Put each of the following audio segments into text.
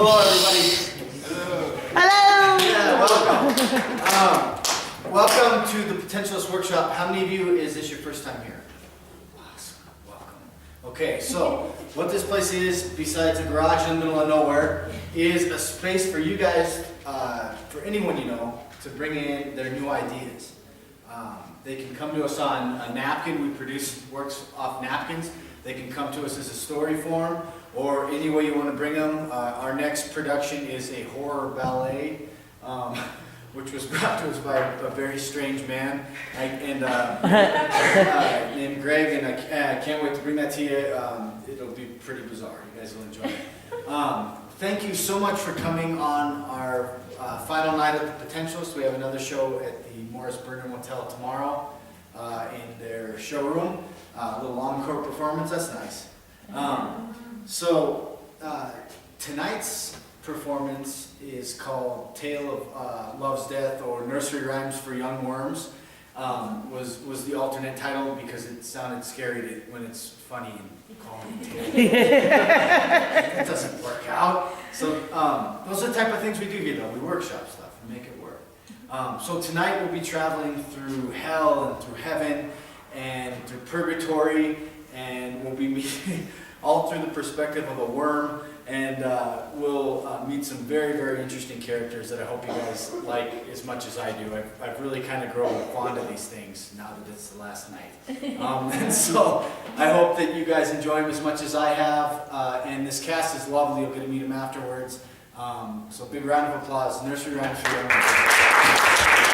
Hello, everybody. Hello. Yeah, welcome. Welcome to the Potentialist Workshop. How many of you is this your first time here? Awesome. Welcome. Okay, so what this place is, besides a garage in the middle of nowhere, is a space for you guys, for anyone you know, to bring in their new ideas. They can come to us on a napkin. We produce works off napkins. They can come to us as a story form, or any way you want to bring them. Our next production is a horror ballet, which was brought to us by a very strange man named Greg, and I can't wait to bring that to you. It'll be pretty bizarre. You guys will enjoy it. Thank you so much for coming on our final night of the Potentialist. We have another show at the Morris Burnham Hotel tomorrow in their showroom. A little encore performance. That's nice. Tonight's performance is called Tale of Love's Death, or Nursery Rhymes for Young Worms. Was the alternate title because it sounded scary when it's funny and calling it tale. It doesn't work out. So those are the type of things we do here, though. We workshop stuff and make it work. So tonight we'll be traveling through hell and through heaven and through purgatory, and we'll be meeting all through the perspective of a worm, and we'll meet some very, very interesting characters that I hope you guys like as much as I do. I've really kind of grown fond of these things now that it's the last night. And so I hope that you guys enjoy them as much as I have, and this cast is lovely. You'll get to meet them afterwards. So big round of applause. Nursery Rhymes for Young Worms.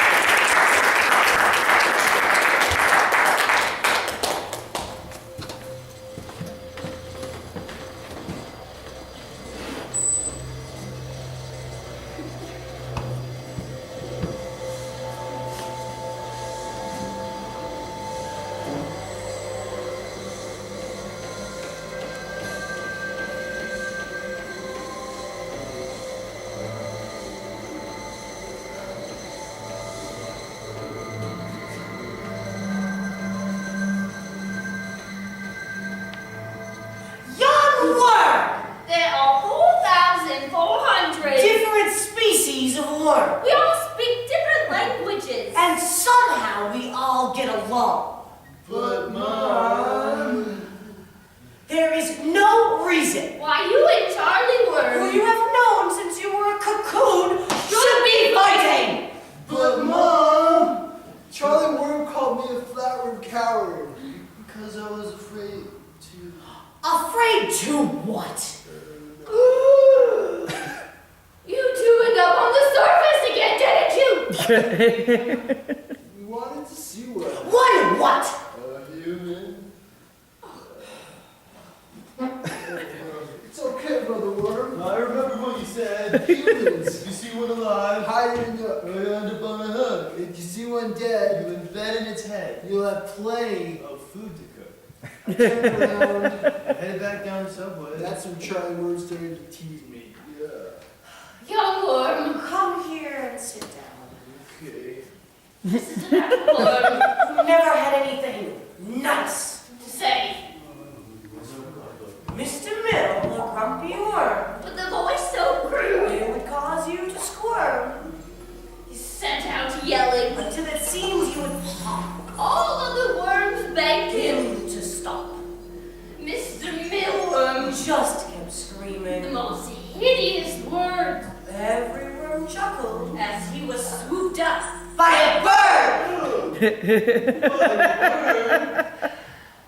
We wanted to see what. What? A human. It's okay, Brother Worm. I remember what you said. Humans. You see one alive, Hiding up. or you end up on a hook. If you see one dead, You embed in its head. you'll have plenty. Of food to cook. I turn around. Head back down the subway. That's when Charlie Worm started to tease me. Yeah. Young worm, Come here and sit down. Okay. this is an apple worm You've never had anything nice. to say, Mr. Mill, a grumpy worm. but the voice so crude. It would cause you to squirm He's sent out yelling. until it seems you would pop. All other worms begged him. Him to stop. Mr. Millworm, Just kept the screaming. most hideous word, Every worm chuckled as he was swooped up. by a bird.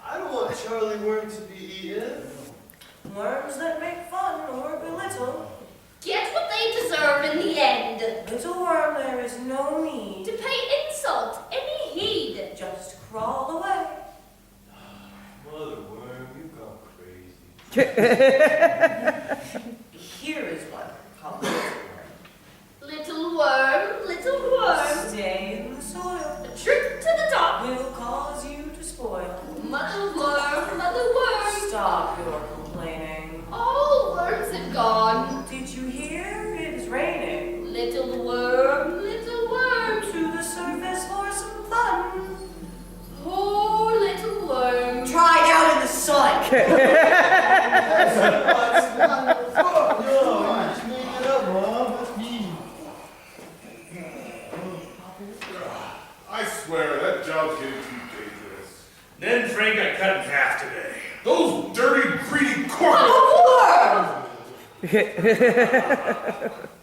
I don't want Charlie Worm to be eaten. Worms that make fun or belittle. Get what they deserve in the end. Little worm, there is no need. To pay insult any heed. Just crawl away. Mother Worm, you've gone crazy. Here is one called Little Little worm, Stay in the soil. a trip to the top. Will cause you to spoil. Mother worm, Stop your complaining. all worms have gone. Did you hear? It is raining. Little worm, To the surface for some fun. poor little worm. Try it out in the sun. That's not fun. No,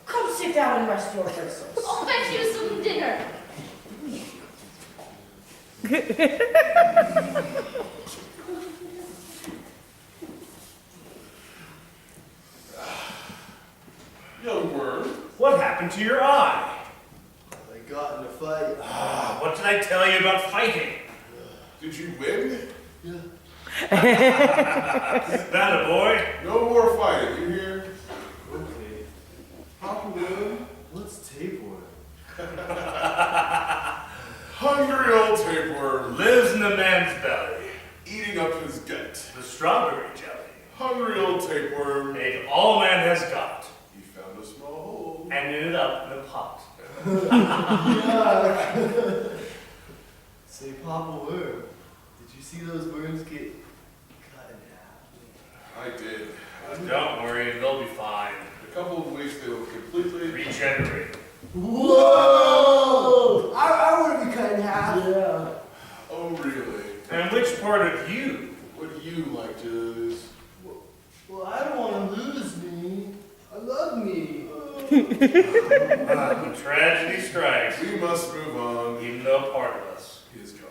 Come sit down and rest your bristles. I'll fetch you some dinner. Young worm. What happened to your eye? I got in a fight. Ah, what did I tell you about fighting? Did you win? Yeah. That a boy? No more fighting, you hear? Okay. Papa Worm. What's tapeworm? Hungry old tapeworm. Lives in a man's belly. Eating up his gut. The strawberry jelly. Hungry old tapeworm. Ate all man has got. He found a small hole. And ended up in a pot. Yeah. Say, Papa Worm, did you see those worms get cut in half? I did. Don't worry, they'll be fine. In a couple of weeks they will completely Regenerate. Whoa! I want to be cut in half. Yeah. Oh, really? And which part of you? Would you like to lose? Well, I don't want to lose me. I love me. When tragedy strikes, We must move on. even though part of us. He is gone.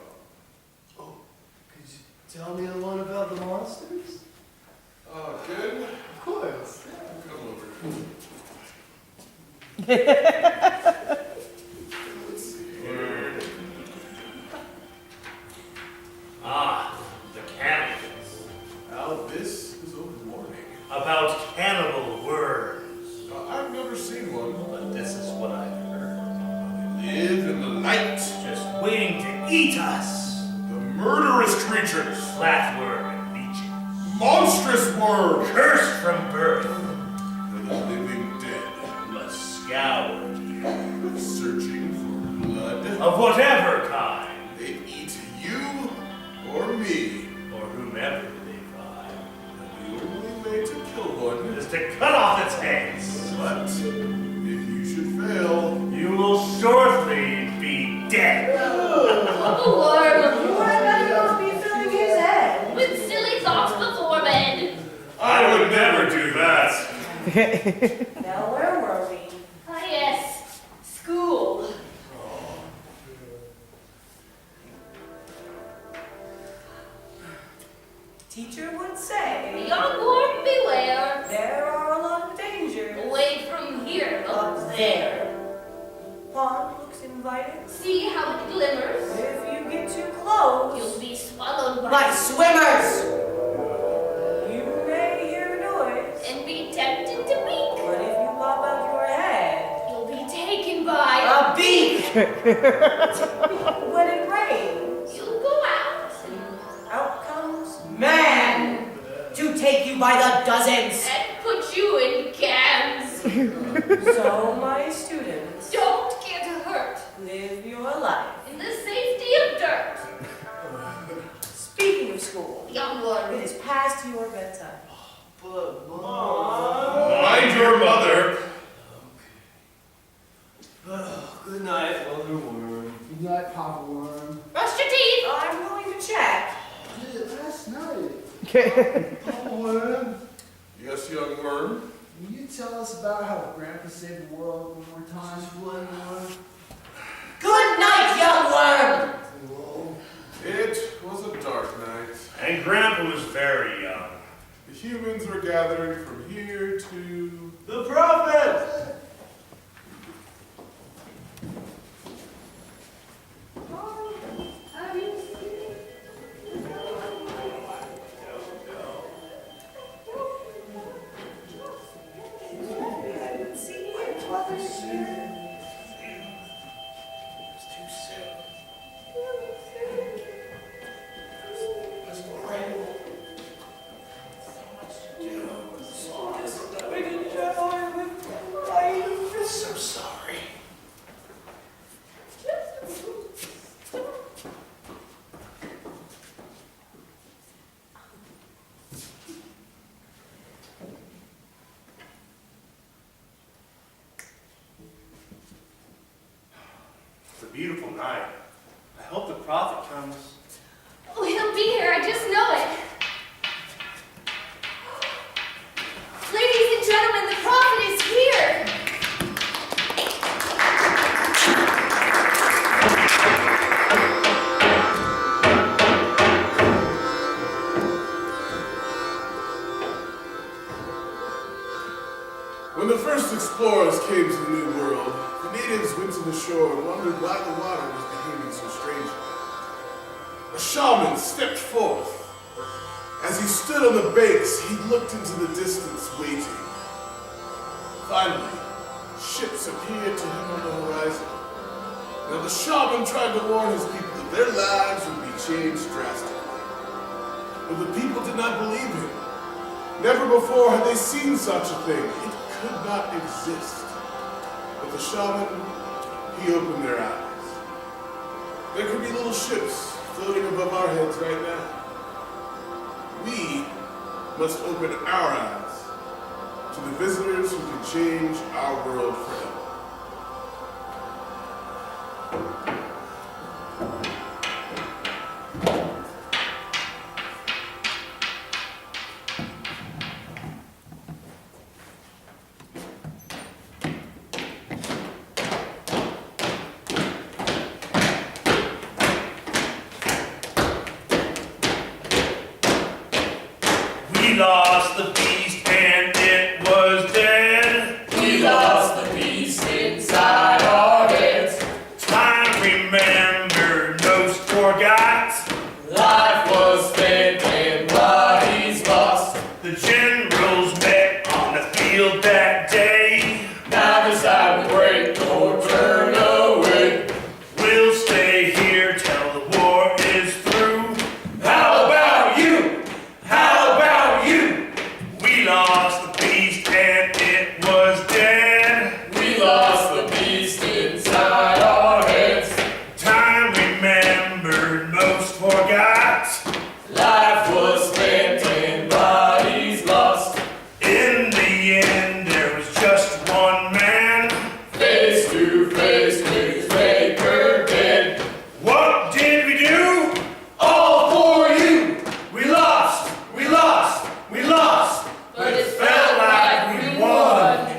Oh, could you tell me the one about the monsters? Oh, good. Of course. Come over. Let's see here. Ah, the cannibals. Now, this is a warning. About cannibal worms. I've never seen one. But this is what I've heard. They live in the night. Just waiting to eat us. The murderous creatures. Flatworm and leeches. Monstrous worms. Cursed from birth. They're the living dead. Must scour Searching for blood. of whatever kind. They eat you or me. Or whomever they find. And the only way to kill one Is to cut off its heads. But if you should fail, You will shortly be dead. Papa Worm. Why might not be filling his head? With silly thoughts before bed. I would never do that. Now where were we? Ah, yes. School. Teacher would say, Young worm, beware. there are a lot of dangers. Away from here, Up up there. there. Pond looks inviting. See how it glimmers? If you get too close, You'll be swallowed by like swimmers. You may hear noise, and be tempted to peek. but if you pop out your head, You'll be taken by a beak. When it rains, You'll go out out comes man to take you by the dozens. and put you in cans. So, my students, Don't get hurt live your life. in the safety of dirt. Speaking of school, Young it worm. is past your bedtime. But, Mom. Mind your mother. Good night, Mother Worm. Good night, Papa Worm. Brush your teeth. I'm willing to check. Last night. Papa Worm, yes, young worm. will you tell us about how Grandpa saved the world one more time? Just one more. Good night, young worm. Whoa. It was a dark night. And Grandpa was very young. The humans were gathering from here to... The prophet! So sorry. It's a beautiful night. I hope the prophet comes. Oh, he'll be here. I just know it. Ladies and gentlemen, When the first explorers came to the New World, the natives went to the shore and wondered why the water was behaving so strangely. A shaman stepped forth. As he stood on the banks, he looked into the distance, waiting. Finally, ships appeared to him on the horizon. Now the shaman tried to warn his people that their lives would be changed drastically. But the people did not believe him. Never before had they seen such a thing. It could not exist. But the shaman, he opened their eyes. There could be little ships floating above our heads right now. We must open our eyes to the visitors who can change our world forever. We lost the beast and it was dead. We lost the beast inside our heads. Time remembered, most forgot. Life was spent and bodies lost. The generals met on the field that day. Now decide to break or turn away. We'll stay here till the war is through. How about you? How about you? We lost the beast and it was dead. We lost the beast inside our heads. Time remembered, most forgot. Life was spent and bodies lost. In the end, there was just one man. Face to face with his maker dead. What did we do? All for you. We lost, we lost, we lost. But it felt like we won.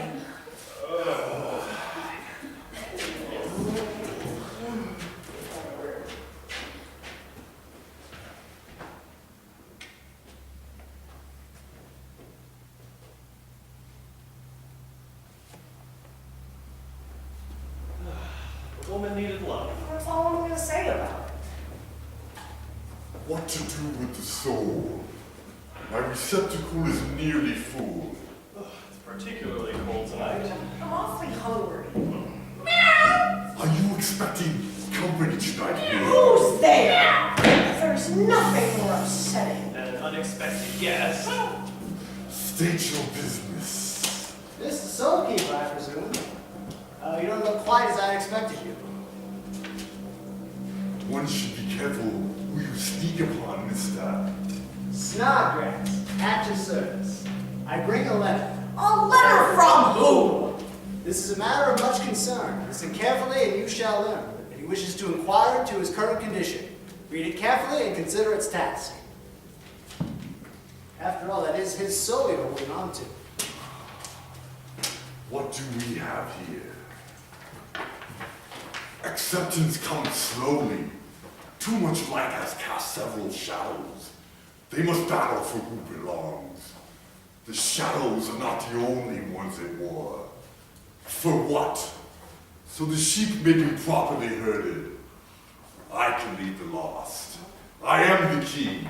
The woman needed love. That's all I'm gonna say about it. What to do with the soul? My receptacle is nearly full. It's particularly cold tonight. I'm awfully hungry. Are you expecting company tonight, dear? Who's there? There's nothing more upsetting. An unexpected guest. State your business. This is the soul keeper, I presume. You don't look quite as I expected you. One should be careful who you sneak upon, mister. Snodgrass, at your service. I bring a letter. A letter from who? This is a matter of much concern. Listen carefully and you shall learn. That he wishes to inquire into his current condition. Read it carefully and consider its task. After all, that is his soul you're holding on to. What do we have here? Acceptance comes slowly. Too much light has cast several shadows. They must battle for who belongs. The shadows are not the only ones at war. For what? So the sheep may be properly herded. I can lead the lost. I am the king.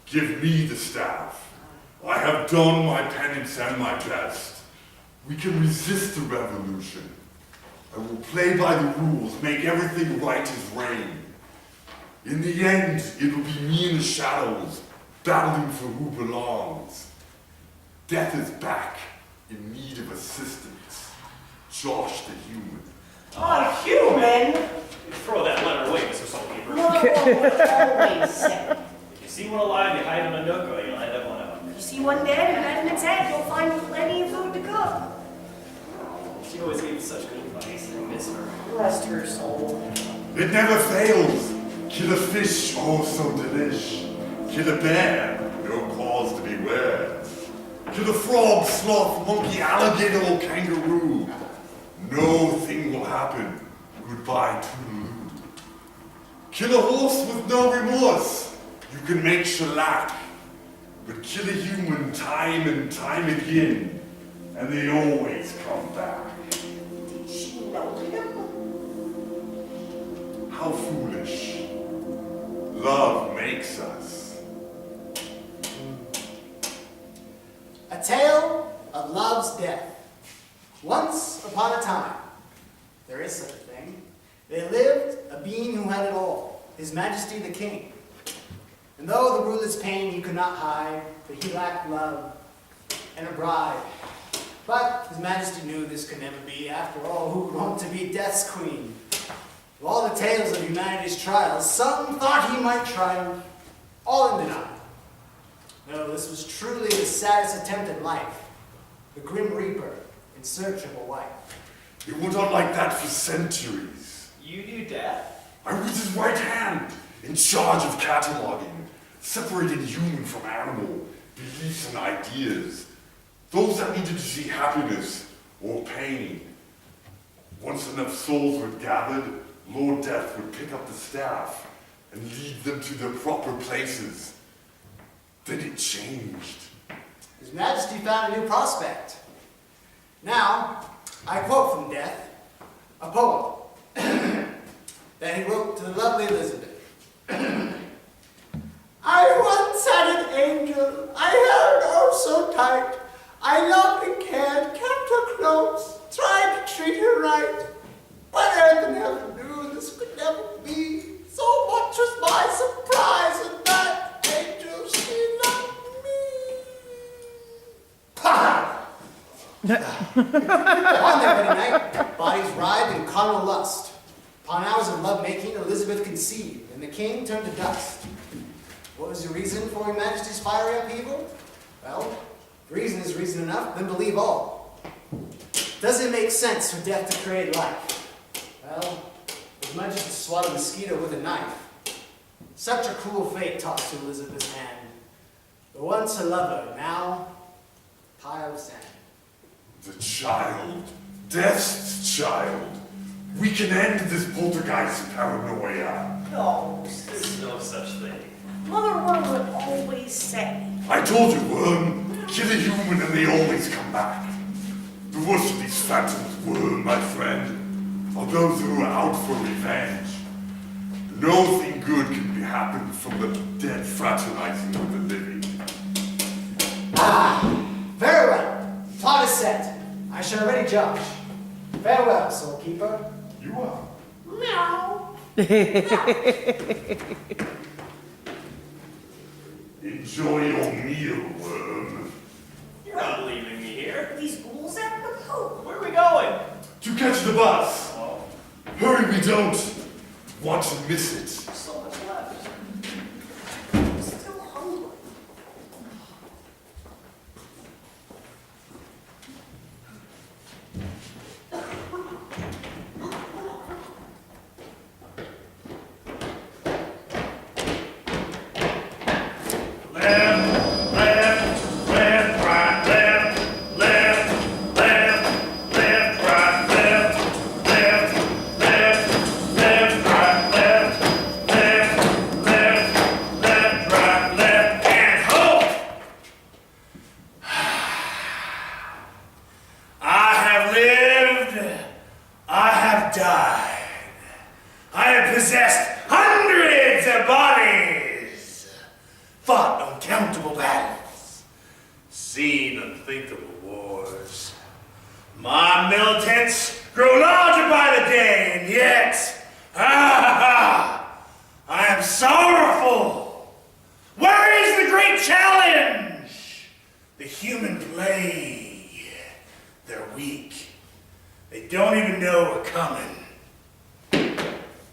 Give me the staff. I have done my penance and my best. We can resist the revolution. I will play by the rules, make everything right as rain. In the end, it will be me in the shadows, battling for who belongs. Death is back, in need of assistance. Josh the human. A human? Throw that letter away, Mr. Soulkeeper. Mother always said. If you see one alive, you hide in a nook or you'll end up one out. If you see one dead and head in its head, you'll find plenty of food to cook. She always gave such good advice. I miss her. Rest her soul. It never fails. Kill a fish, oh so delish. Kill a bear, no cause to beware. Kill a frog, sloth, monkey, alligator, or kangaroo. No thing will happen. Goodbye, toodaloo. Kill a horse with no remorse. You can make shellac. But kill a human time and time again, and they always come back. Did she know him? How foolish. Love makes us. A tale of love's death. Once upon a time, there is such a thing, there lived a being who had it all, His Majesty the King. And though the ruler's pain he could not hide, for he lacked love and a bride. But His Majesty knew this could never be. After all, who would want to be Death's queen? Of all the tales of humanity's trials, some thought he might triumph, all in denial. No, this was truly the saddest attempt at life. The Grim Reaper in search of a wife. It went on like that for centuries. You knew Death? I was his right hand, in charge of cataloging, separating human from animal, beliefs and ideas, those that needed to see happiness or pain. Once enough souls were gathered, Lord Death would pick up the staff and lead them to their proper places. Then it changed. His Majesty found a new prospect. Now, I quote from Death, a poem that he wrote to the lovely Elizabeth. I once had an angel, I held her so tight. I loved and cared, kept her close, tried to treat her right. But earth and heaven knew this could never be. So much was my surprise when that angel, she loved me. Ha! On their wedding night, bodies writhed in carnal lust. Upon hours of love-making, Elizabeth conceived, and the king turned to dust. What was the reason for Your Majesty's fiery upheaval? Well, reason is reason enough, then believe all. Does it make sense for death to create life? Well, as much as to swat a mosquito with a knife. Such a cruel fate tossed to Elizabeth's hand. The once a lover, now pile of sand. The child, Death's child. We can end this poltergeist paranoia. No, There's no such thing. Mother Worm would always say. I told you, Worm, kill a human and they always come back. The worst of these phantoms, Worm, my friend, are those who are out for revenge. Nothing good can happen from the dead fraternizing with the living. Ah, very well. Plot is set. I shall already judge. Farewell, soul keeper. You are. Meow. Enjoy your meal, Worm. You're not leaving me here. These ghouls have no hope. Where are we going? To catch the bus. Oh, Hurry, we don't want to miss it. So much left. I'm still hungry. Left, left, left, right, left, left, left, left, right, left, left, left, left, right, left, left, left, left, right, left, and halt! I have lived, I have died, I have possessed hundreds of bodies, fought uncountable battles, seen unthinkable wars. My militants grow larger by the day, and yet, I am sorrowful. Where is the great challenge? The human plague. They're weak. They don't even know we're coming.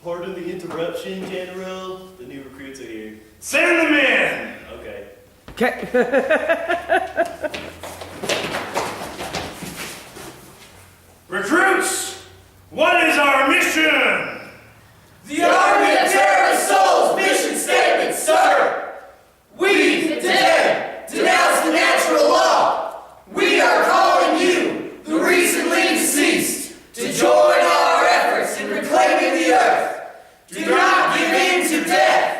pardon the interruption, General. The new recruits are here. Send them in! Okay. Recruits, what is our mission? The Army of Terrorist Souls mission statement, sir! We, the dead, denounce the natural law. We are calling you, the recently deceased, to join our efforts in reclaiming the earth. Do not give in to death.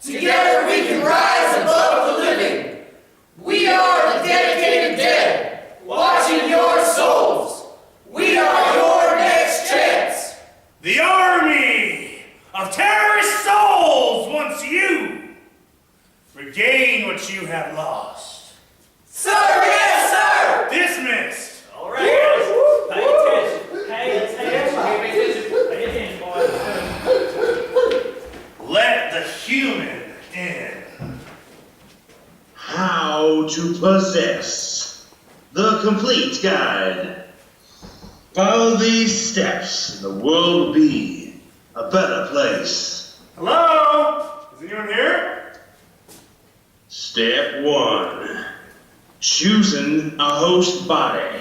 Together we can rise above the living. We are the dedicated regain what you have lost. Sir, yes, sir! Dismissed. All right, boys. Pay attention. Pay attention. Pay attention, boys. Let the human in. How to possess the complete guide. Follow these steps, and the world will be a better place. Hello? Is anyone here? Step 1. Choosing a host body.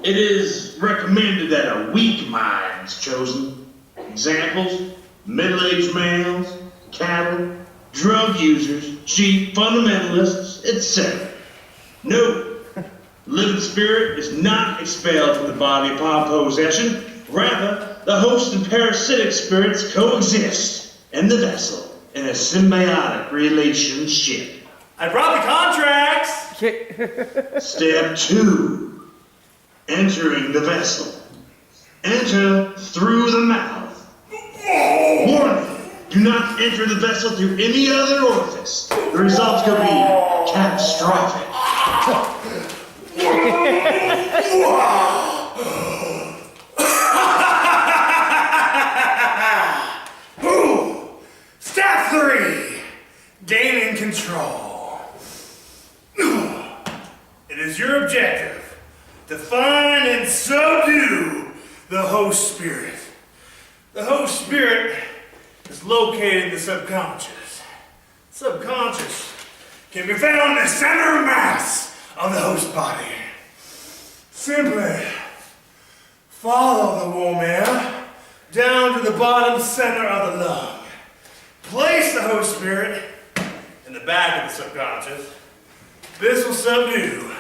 It is recommended that a weak mind is chosen. Examples: middle-aged males, cattle, drug users, cheap fundamentalists, etc. Note: living spirit is not expelled from the body upon possession. Rather, the host and parasitic spirits coexist in the vessel in a symbiotic relationship. I brought the contracts. Step 2. Entering the vessel. Enter through the mouth. Warning! Do not enter the vessel through any other orifice. The results could be catastrophic. Step 3. Gaining control. It is your objective to find and subdue the host spirit. The host spirit is located in the subconscious. Subconscious can be found in the center mass of the host body. Simply follow the warm air down to the bottom center of the lung. Place the host spirit in the back of the subconscious. This will subdue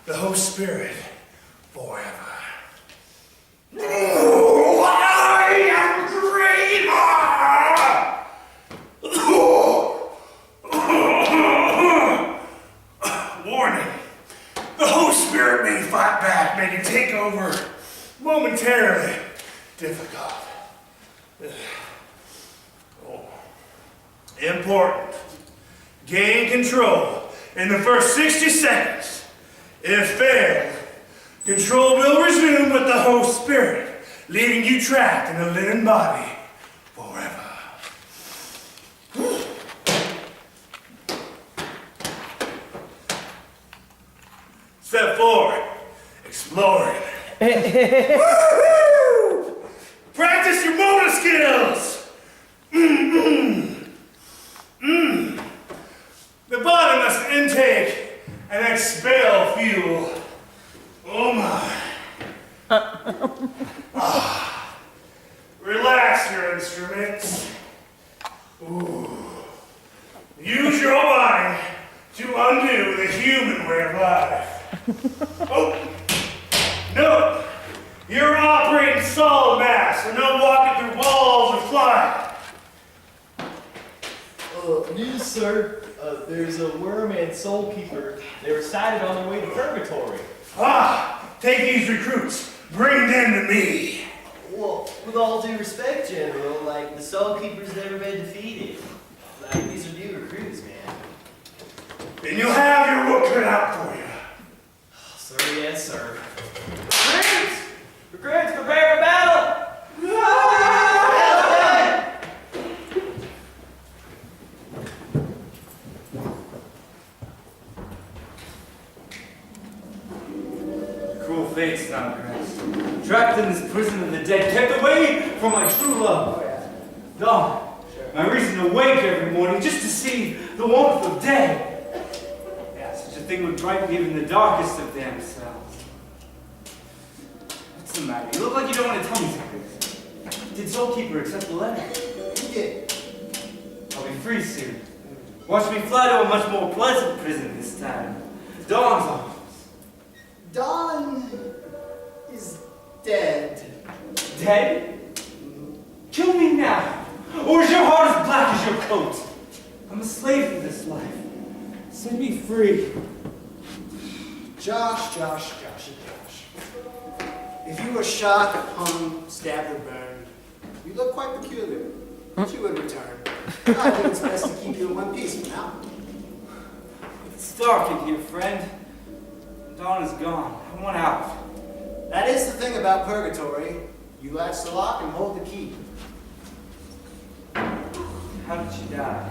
the host spirit forever. Oh, I am great! Warning. The host spirit may fight back, making takeover momentarily difficult. Important. Gain control in the first 60 seconds. If failed, control will resume with the host spirit, leaving you trapped in a living body forever. Step 4. Exploring. Woo-hoo! Practice your motor skills. The body must intake and expel fuel. Oh my. Relax your instruments. Ooh. Use your mind to undo the human way of life. Oh. No. You're operating solid mass, so no walking through walls or flying. News, sir. There's a worm and soul keeper. They were sighted on their way to purgatory. Take these recruits. Bring them to me. Well, with all due respect, General, like, the Soul Keeper's never been defeated. Like, these are new recruits, man. Then you'll have your work cut out for you. Sir, yes, sir. Recruits! Recruits, prepare for battle! Cruel fates, Nongress. Trapped in this prison of the dead, kept away from my true love. Dawn, my reason to wake every morning just to see the warmth of day. Yeah, such a thing would brighten even the darkest of damn cells. What's the matter? You look like you don't want to tell me something. Did Soulkeeper accept the letter? He did. I'll be free soon. Watch me fly to a much more pleasant prison this time. Dawn's arms. Dawn is dead. Dead? Kill me now, or is your heart as black as your coat? I'm a slave to this life. Set me free. Josh. If you were shot, hung, stabbed, or burned, you look quite peculiar. But you would return. I think it's best to keep you in one piece for now. It's dark in here, friend. Dawn is gone. I want out. That is the thing about purgatory. You latch the lock and hold the key. How did she die?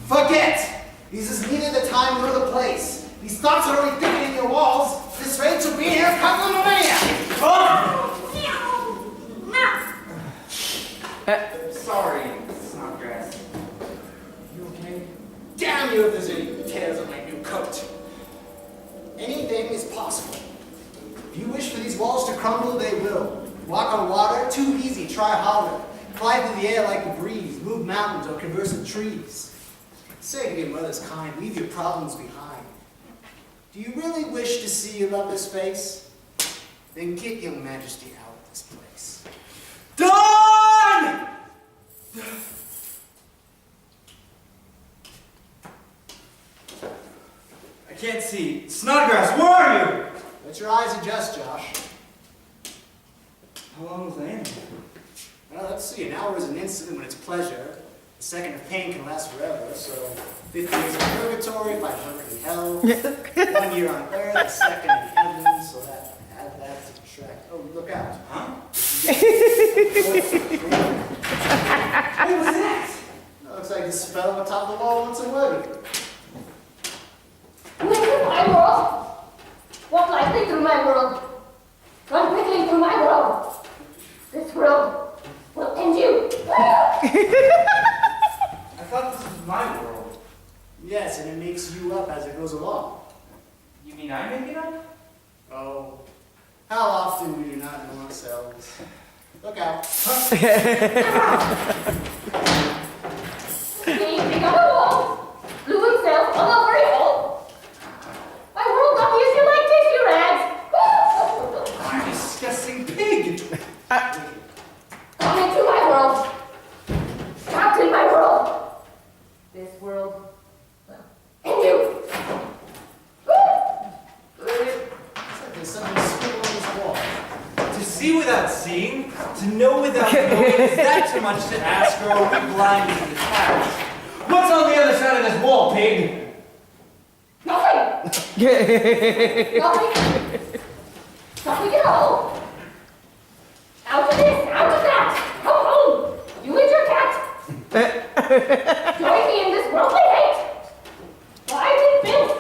Forget! This is neither the time nor the place. These thoughts are already thinking in your walls. This rage will be here a couple of millennia. Sorry, Snodgrass. You okay? Damn you if there's any tears on my new coat. Anything is possible. If you wish for these walls to crumble, they will. Walk on water, too easy, try harder. Fly through the air like a breeze, move mountains or converse with trees. Say to your mother's kind, leave your problems behind. Do you really wish to see your lover's face? Then get your majesty out of this place. Dawn! I can't see. Snodgrass, where are you? Let your eyes adjust, Josh. How long was I in? Well, let's see. An hour is an instant when it's pleasure. A second of pain can last forever. So 50 years in purgatory, 500 in hell, 1 year on earth, a second in heaven. So add that to subtract. Oh, look out. Huh? What was that? That looks like the spell on top of the wall wants a word with it. Look through my world. Walk lightly through my world. Run quickly through my world. This world will end you. I thought this was my world. Yes, and it makes you up as it goes along. You mean I make it up? Oh, how often we do not know ourselves. Look out. Anything on the wall. Blue himself all over it all. My world got me as you like tissue rags. You disgusting pig! Come into my world. Out in my world. This world will end you. There's something still on this wall. To see without seeing, to know without knowing, is that too much to ask, or are we blind to the task? What's on the other side of this wall, pig? Nothing. Nothing. Nothing at all. Out of this, out of that. Come home. You and your cat. Join me in this worldly hate. Why is it built?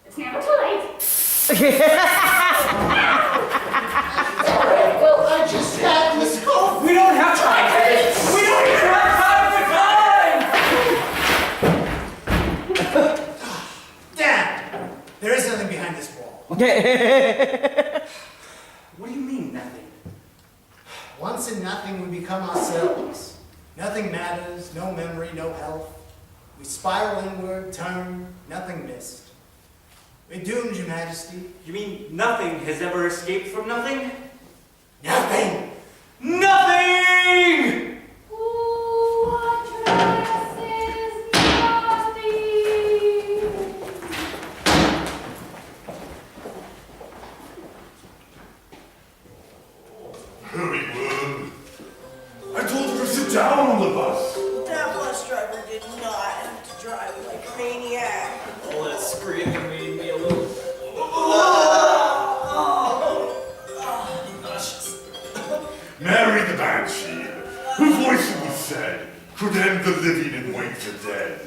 It's never too late. I just had this cold. We don't have time for this. We don't even have time for time. Damn! There is nothing behind this wall. What do you mean, nothing? Once in nothing, we become ourselves. Nothing matters, no memory, no health. We spiral inward, turn, nothing missed. We're doomed, Your Majesty. You mean nothing has ever escaped from nothing? Nothing! Nothing! Hurry, worm. I told you to sit down on the bus. That bus driver did not have to drive like a maniac. All that screaming made me a little... Mary the Banshee, her voice, it was said, could end the living and wake the dead.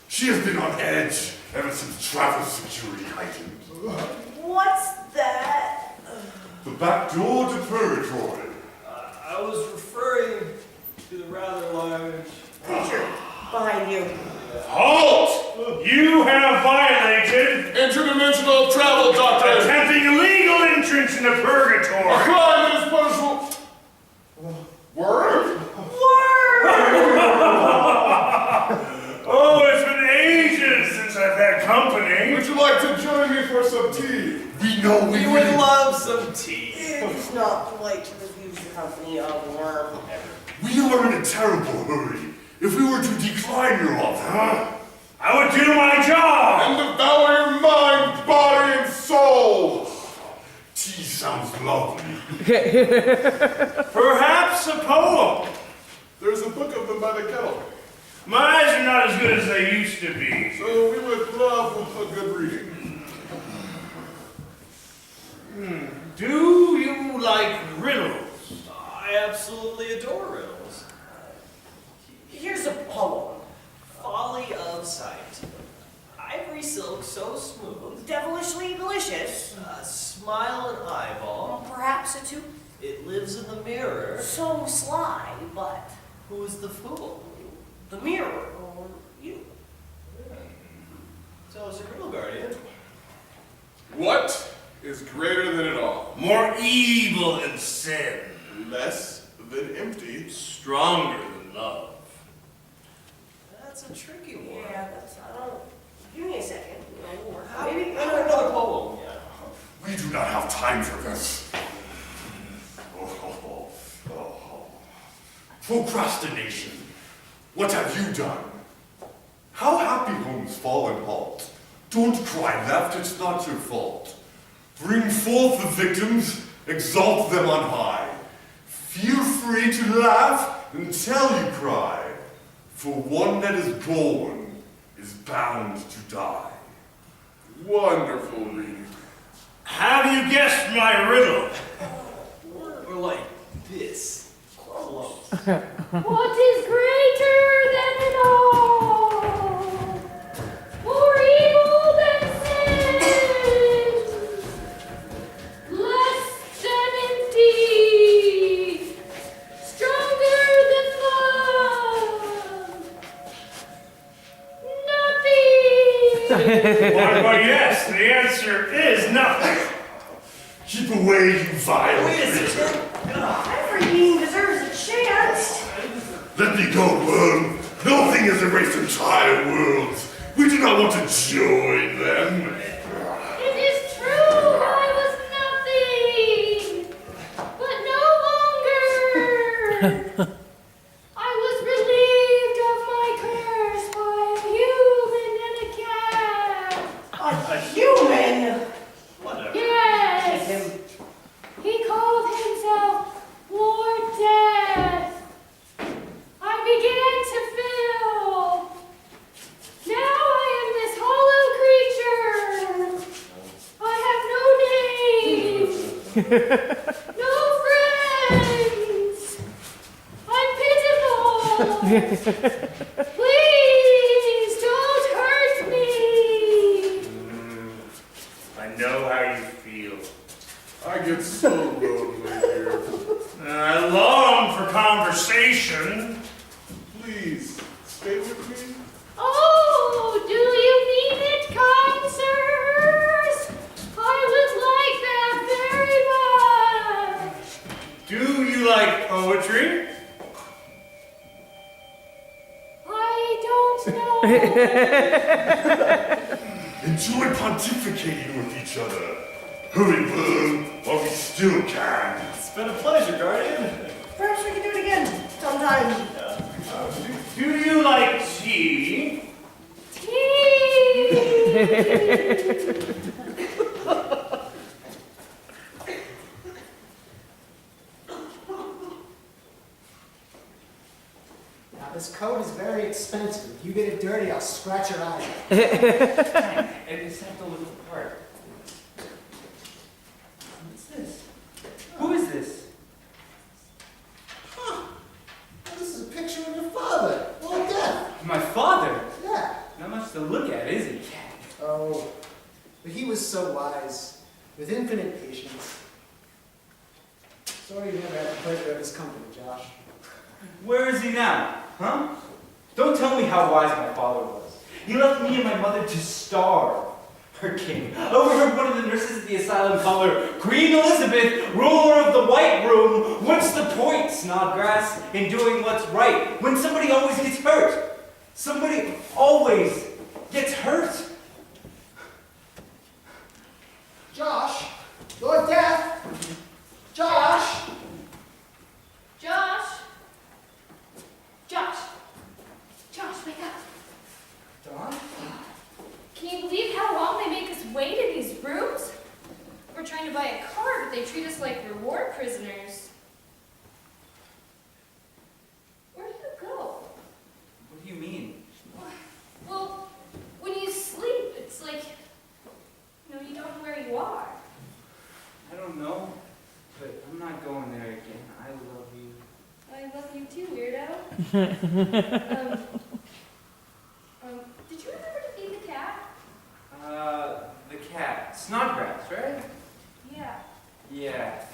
She has been on edge ever since travel security heightened. What's that? The back door to purgatory. I was referring to the rather large... Creature behind you. Halt! You have violated Interdimensional travel doctrine! attempting illegal entrance into A purgatory. crime that is punishable. Word? Oh, it's been ages since I've had company. Would you like to join me for some tea? We know we We would love some tea. It's not polite to refuse the company of a worm. We are in a terrible hurry. If we were to decline your offer, I would do my job. And devour your mind, body, and soul! tea sounds lovely. Perhaps a poem. There's a book of them by the kettle. My eyes are not as good as they used to be. So we would Do you like riddles? I absolutely adore riddles. Here's a poem. Folly of sight. Ivory silk so smooth. Devilishly delicious. Smile an eyeball. Perhaps a tooth. It lives in the mirror. So sly, but Who's the fool? the mirror or you. So it's a riddle, Guardian. What is greater than it all? More evil than sin. Less than empty. Stronger than love. That's a tricky one. Yeah, that's, I don't, give me a second. You know, Maybe another poem. Yeah. We do not have time for this. Procrastination. What have you done? How happy homes fall and halt. Don't cry left, it's not your fault. Bring forth the victims, exalt them on high. Feel free to laugh until you cry. For one that is born is bound to die. Wonderful reading. Have you guessed my riddle? We're like this. Close. What is greater than it all? More evil than sin, less than empty, stronger than love. Nothing. Well, yes, the answer is nothing. Keep away, you vile creature. every being deserves a chance. Let me go, worm. Nothing has erased entire worlds. We do not want to join them. It is true, I was nothing, but no longer. I was relieved of my curse by a human and a cat. A human! Whatever. Yes, he called himself Lord Death. I began to feel. Now I am this hollow creature. I have no name, no friends. I'm pitiful. Please don't hurt me. I know how you feel. I get so lonely here. I long for conversation. Please, stay with me. Oh, do you mean it, kind sirs? I would like that very much. Do you like poetry? I don't know. Enjoy pontificating with each other. Hurry, worm, while we still can. It's been a pleasure, Guardian. Perhaps we can do it again sometime. Do you like tea? Now, this coat is very expensive. If you get it dirty, I'll scratch your eye. I just have to look the part. What's this? Who is this? This is a picture of your father, Lord Death. My father? Yeah. Not much to look at, is he? Oh, but he was so wise, with infinite patience. Sorry you never had the pleasure of his company, Josh. Where is he now? Huh? Don't tell me how wise my father was. He left me and my mother to starve. Her king. I overheard one of the nurses at the asylum call her Queen Elizabeth, ruler of the White Room. What's the point, Snodgrass, in doing what's right when somebody always gets hurt? Somebody always gets hurt. Josh! Lord Death! Josh! Josh? Josh? Josh, wake up. Dawn? Can you believe how long they make us wait in these rooms? We're trying to buy a car, but they treat us like reward prisoners. Where do you go? What do you mean? Well, when you sleep, it's like, you don't know where you are. I don't don't know, but I'm not going there again. I love you. I love you too, weirdo. Did you remember to feed the cat? The cat. Snodgrass, right? Yeah. Yeah.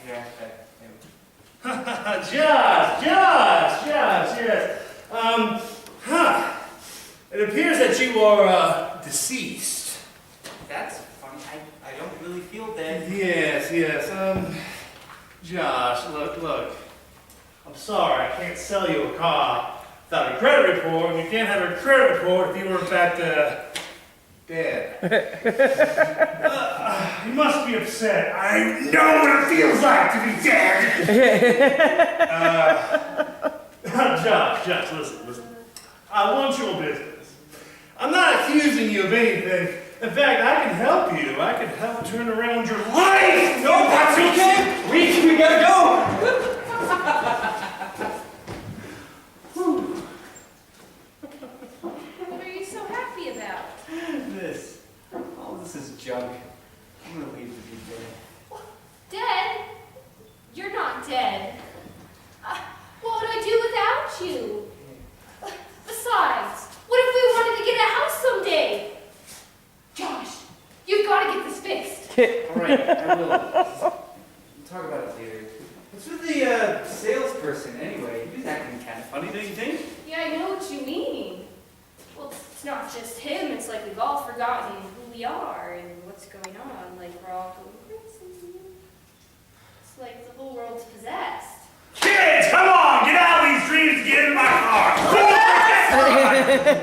Josh, yes. It appears that you are deceased. That's funny. I don't really feel dead. Yes. Josh, look. I'm sorry, I can't sell you a car without a credit report, and you can't have a credit report if you were in fact dead. You must be upset. I know what it feels like to be dead. Josh, listen. I want your business. I'm not accusing you of anything. In fact, I can help you. I can help turn around your life. No, that's okay. We gotta go. What are you so happy about? This. All this is junk. I'm gonna leave to be dead. Dead? You're not dead. What would I do without you? Besides, what if we wanted to get a house someday? Josh, you've got to get this fixed. Alright, I will. We'll talk about it later. What's with the salesperson anyway? He was acting kind of funny, don't you think? Yeah, I know what you mean. Well, it's not just him. It's like we've all forgotten who we are and what's going on. Like we're all going crazy. It's like the whole world's possessed. Kids, come on! Get out of these dreams and get in my car!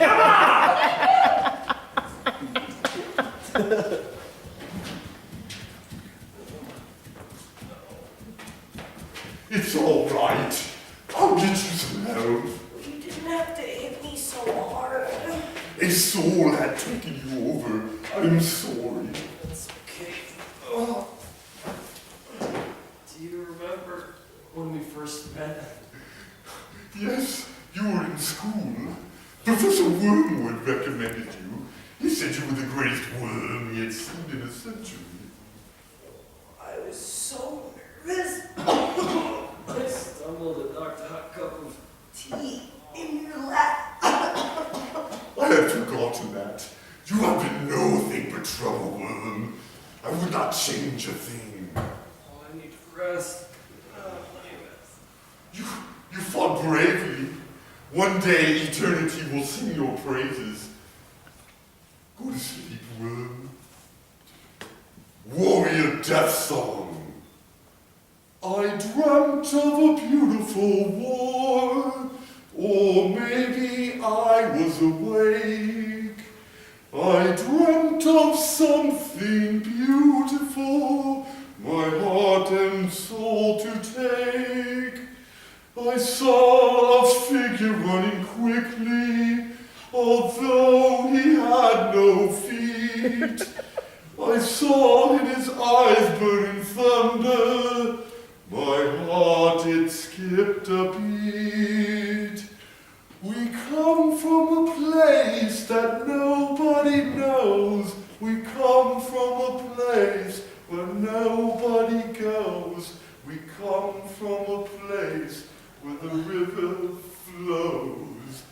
Come on! It's all right. I'll get you some help. You didn't have to hit me so hard. A soul had taken you over. I'm sorry. It's okay. Oh. Do you remember when we first met? Yes, you were in school. Professor Wormwood recommended you. He said you were the greatest worm he had seen in a century. I was so nervous. I stumbled and knocked a hot cup of Tea in your lap. I had forgotten that. You have been nothing but trouble, worm. I would not change a thing. Oh, I need to rest. You fought bravely. One day eternity will sing your praises. Go to sleep, worm. Warrior Death Song. I dreamt of a beautiful war, or maybe I was awake. I dreamt of something beautiful, my heart and soul to take. I saw a figure running quickly, although he had no feet. I saw in his eyes burning thunder, my heart it skipped a beat. We come from a place that nobody knows. We come from a place where nobody goes. We come from a place where the river flows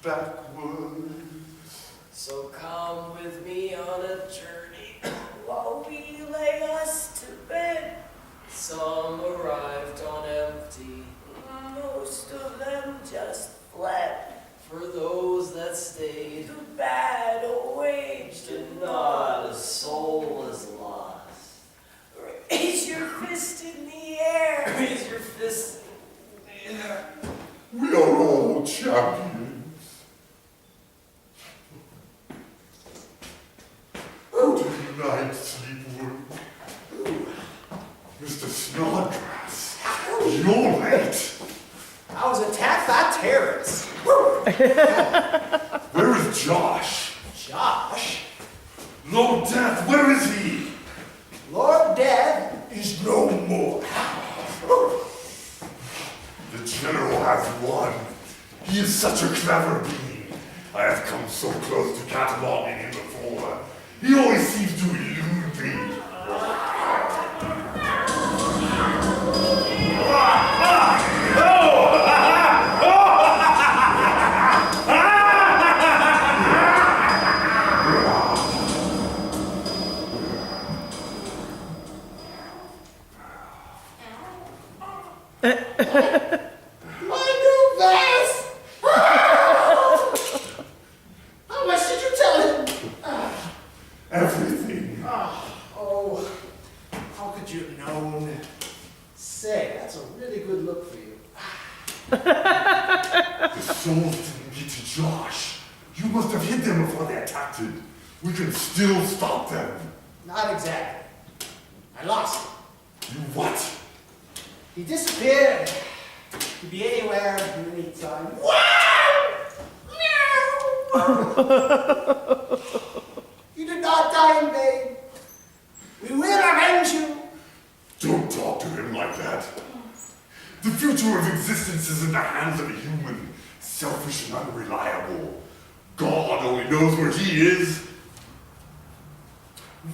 backwards. So come with me on a journey while we lay us to bed. Some arrived on empty. Most of them just fled. For those that stayed, The battle waged and not a soul was lost. Raise your fist in the air. Raise your fist in the air. We are all champions. Good night, sleepworm. Mr. Snodgrass, you're late. I was attacked by terrorists. Where is Josh? Josh? Lord Death, where is he? Lord Death? He's no more. The General has won. He is such a clever being. I have come so close to cataloging him before. He always seems to elude me. My new vest! How much did you tell him? Everything. Oh, how could you have known? Say, that's a really good look for you. The souls didn't get to Josh. You must have hit them before they attacked him. We can still stop them. Not exactly. I lost him. You what? He disappeared. Could be anywhere, anytime. You did not die in vain. We will avenge you. Don't talk to him like that. The future of existence is in the hands of a human, selfish and unreliable. God only knows where he is.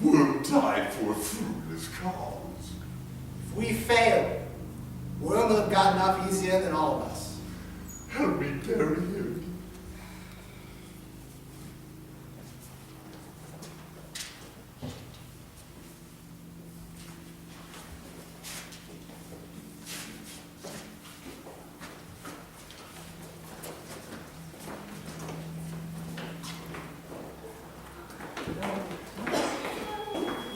Worm died for a fruitless cause. If we fail, Worm will have gotten off easier than all of us. Help me bury him.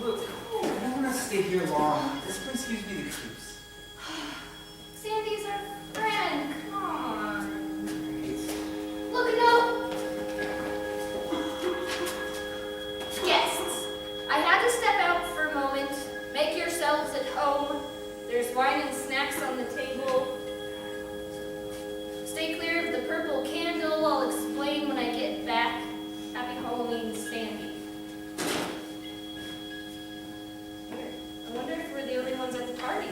Look, I don't want to stay here long. This place gives me the creeps. Sandy's our friend. Come on. Look, no. Guests, I had to step out for a moment. Make yourselves at home. There's wine and snacks on the table. Stay clear of the purple candle. I'll explain when I get back. Happy Halloween, Sandy. I wonder if we're the only ones at the party.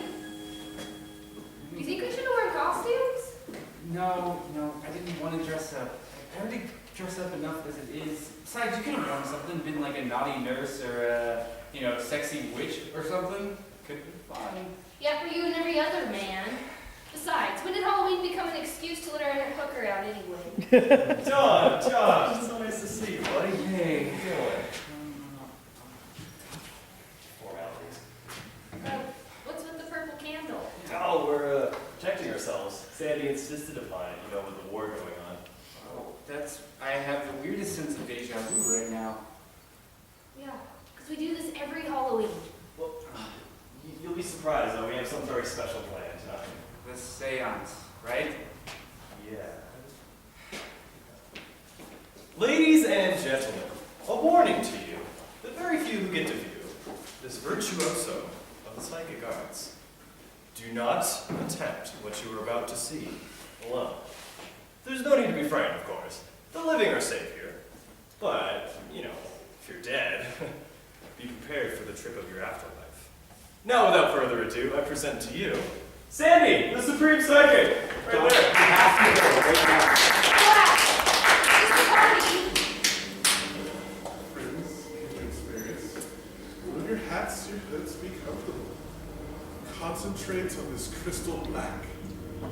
Do you think we should wear costumes? No, I didn't want to dress up. I already dress up enough as it is. Besides, you could have worn something, been like a naughty nurse or a, sexy witch or something. Could have been fun. Yeah, for you and every other man. Besides, when did Halloween become an excuse to let our inner hooker out anyway? Josh, it's so nice to see you, buddy. Hey. How you doing? Formalities. What's with the purple candle? Oh, we're protecting ourselves. Sandy insisted upon it, with the war going on. Oh, I have the weirdest sense of deja vu right now. Yeah, because we do this every Halloween. Well, you'll be surprised, though. We have something very special planned tonight. The seance, right? Yeah. Ladies and gentlemen, a warning to you. The very few who get to view this virtuoso of the psychic arts. Do not attempt what you are about to see alone. There's no need to be frightened, of course. The living are safe here. But, if you're dead, be prepared for the trip of your afterlife. Now, without further ado, I present to you Sandy, the Supreme Psychic, right there. Friends, human spirits, remove your hats, your hoods, be comfortable. Concentrate on this crystal black.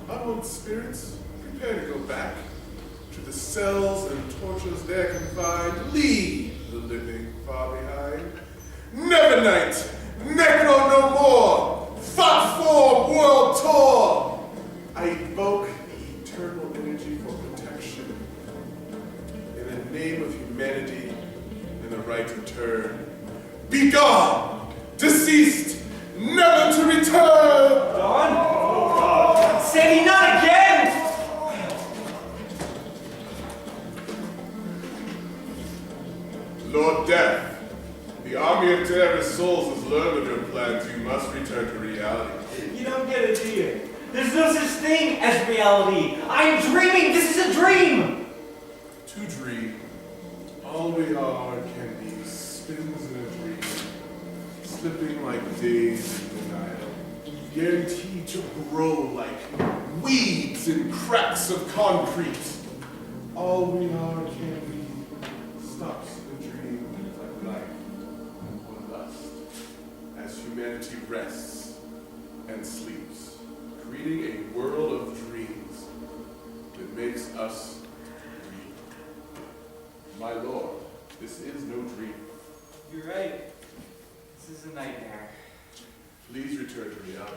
Unwoke spirits, prepare to go back to the cells and tortures there confined. Leave the living far behind. Never night, necro no more. Thought form world tour. I evoke the eternal energy for protection. In the name of humanity and the right to return. Be gone, deceased, never to return. Dawn? Oh, God. Sandy, not again! Lord Death, the army of terrorist souls has learned of your plans. You must return to reality. You don't get it, do you? There's no such thing as reality. I'm dreaming. This is a dream. To dream, all we are can be spins in a dream, slipping like days in denial, guaranteed to grow like weeds in cracks of concrete. All we are can be stops in a dream like life or lust, as humanity rests and sleeps, creating a world of dreams that makes us dream. My lord, this is no dream. You're right. This is a nightmare. Please return to reality.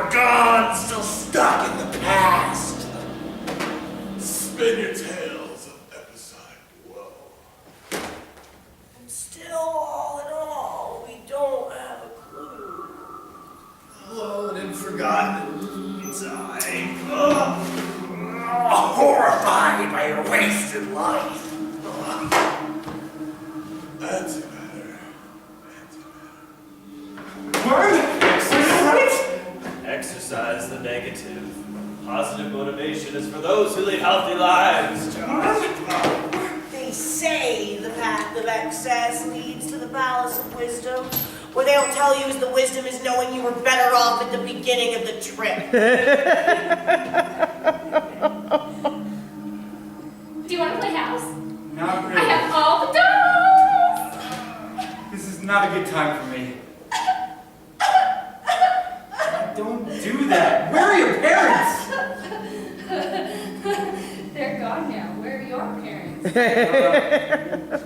are gone, still stuck in the past. Spin your tales of episode woe. And still, all in all, we don't have a clue. Alone and forgotten inside. Horrified by your wasted life. Antimatter. Word? Exercise? Exercise the negative. Positive motivation is for those who lead healthy lives, Josh. They say the path of excess leads to the palace of wisdom. What they don't tell you is the wisdom is knowing you were better off at the beginning of the trip. Do you want to play house? Not I really. have all the dolls! This is not a good time for me. Don't do that. Where are your parents? They're gone now. Where are your parents?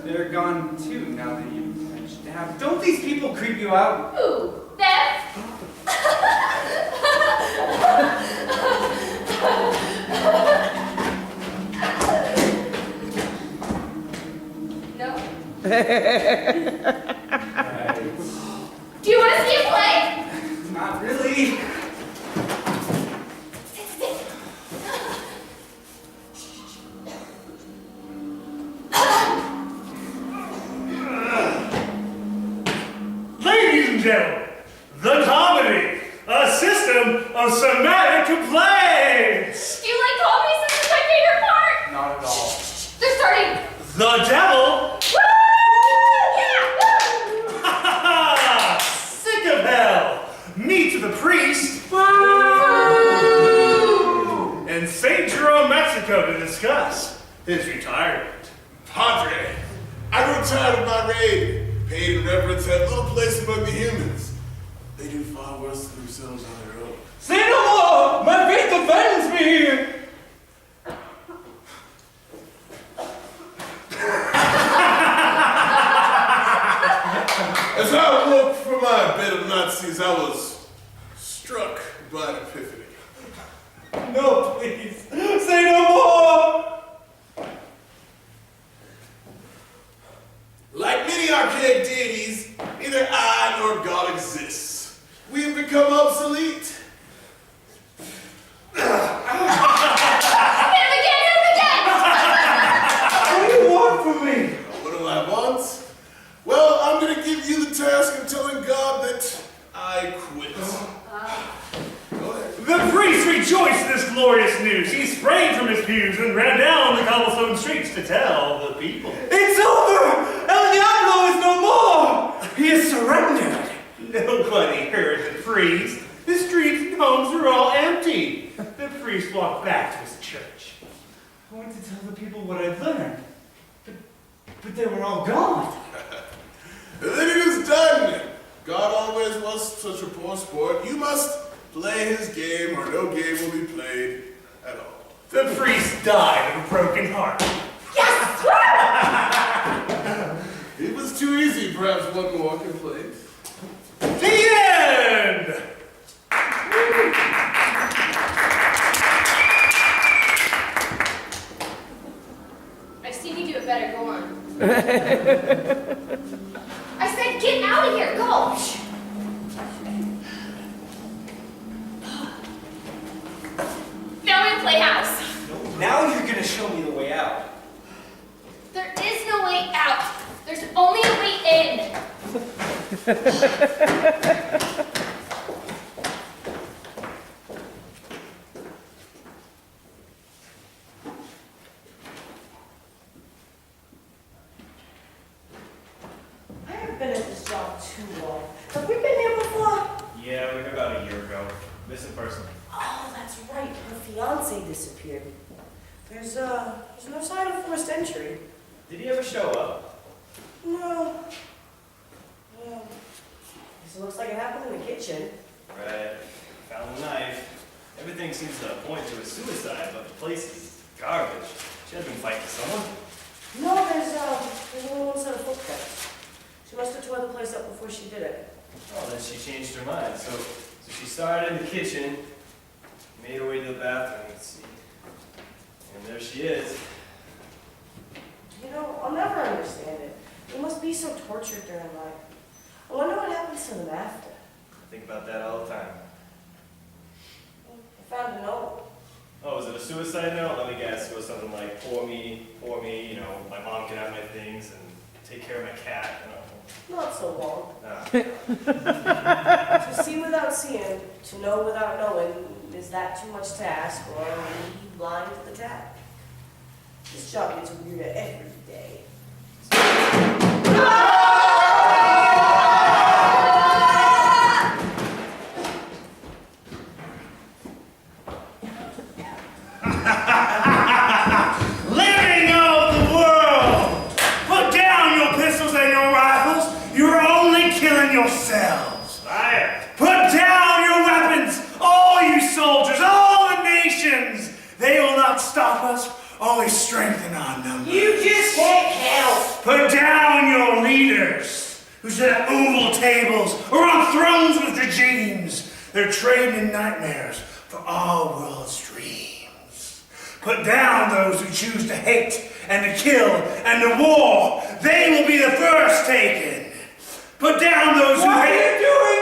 They're gone too now that you mentioned that. Don't these people creep you out? Who? Them? No. Do you want to see a play? Not really. Ladies and gentlemen, the comedy, a system of somatic complaints. Do you like comedy since it's my favorite part? Not at all. They're starting. The devil. Woo! Yeah! Sick of hell. Meet the priest. And St. Jerome, Mexico to discuss his retirement. Padre, I grew tired of my raid. Paid and reverence have little place among the humans. They do far worse to themselves on their own. Say no more! My faith offends me! As I woke from my bed of Nazis, I was struck by an epiphany. No, please. Say no more! Like many archaic deities, neither I nor God exists. We have become obsolete. Hit him again! What do you want from me? What do I want? Well, I'm going to give you the task of telling God that I quit. Go ahead. The priest rejoiced in this glorious news. He sprang from his pews and ran down the cobblestone streets to tell the people. It's over! El Diablo is no more! He is surrendered! Nobody heard the priest. The streets and homes were all empty. The priest walked back to his church. I went to tell the people what I'd learned. But they were all gone. Then it is done. God always was such a poor sport. You must play his game or no game will be played at all. The priest died of a broken heart. Yes! It was too easy, perhaps one more complaint. The end! I've seen you do it better. Go on. I said get out of here. Go! Now we play house. Now you're gonna show me the way out. There is no way out. There's only a way in. I haven't been at this job too long. Have we been here before? Yeah, we were about a year ago. Missing person. Oh, that's right. Her fiance disappeared. There's no sign of forced entry. Did he ever show up? No. Yeah. Guess it looks like it happened in the kitchen. Right. Found the knife. Everything seems to point to a suicide, but the place is garbage. She had been fighting someone. No, there's only one set of footprints. She must have tore the place up before she did it. Oh, then she changed her mind. So So she started in the kitchen, made her way to the bathroom, let's see. And there she is. You know, I'll never understand it. They must be so tortured during life. I wonder what happens to them after. I think about that all the time. I found a note. Oh, is it a suicide note? Let me guess. It was something like, poor me, you know, my mom can have my things and take care of my cat. Not so long. Ah. To see without seeing, to know without knowing, is that too much to ask, or are we blind to the tap? This job gets weirder every day. Living of the world! Put down your pistols and your rifles. You're only killing yourselves. Fire! Put down your weapons, all you soldiers, all the nations. They will not stop us, only strengthen our numbers. You just can't help. Put down your leaders, who sit at oval tables or on thrones with regimes. They're trading in nightmares for our world's dreams. Put down those who choose to hate and to kill and to war. They will be the first taken. Put down those who hate. What are you doing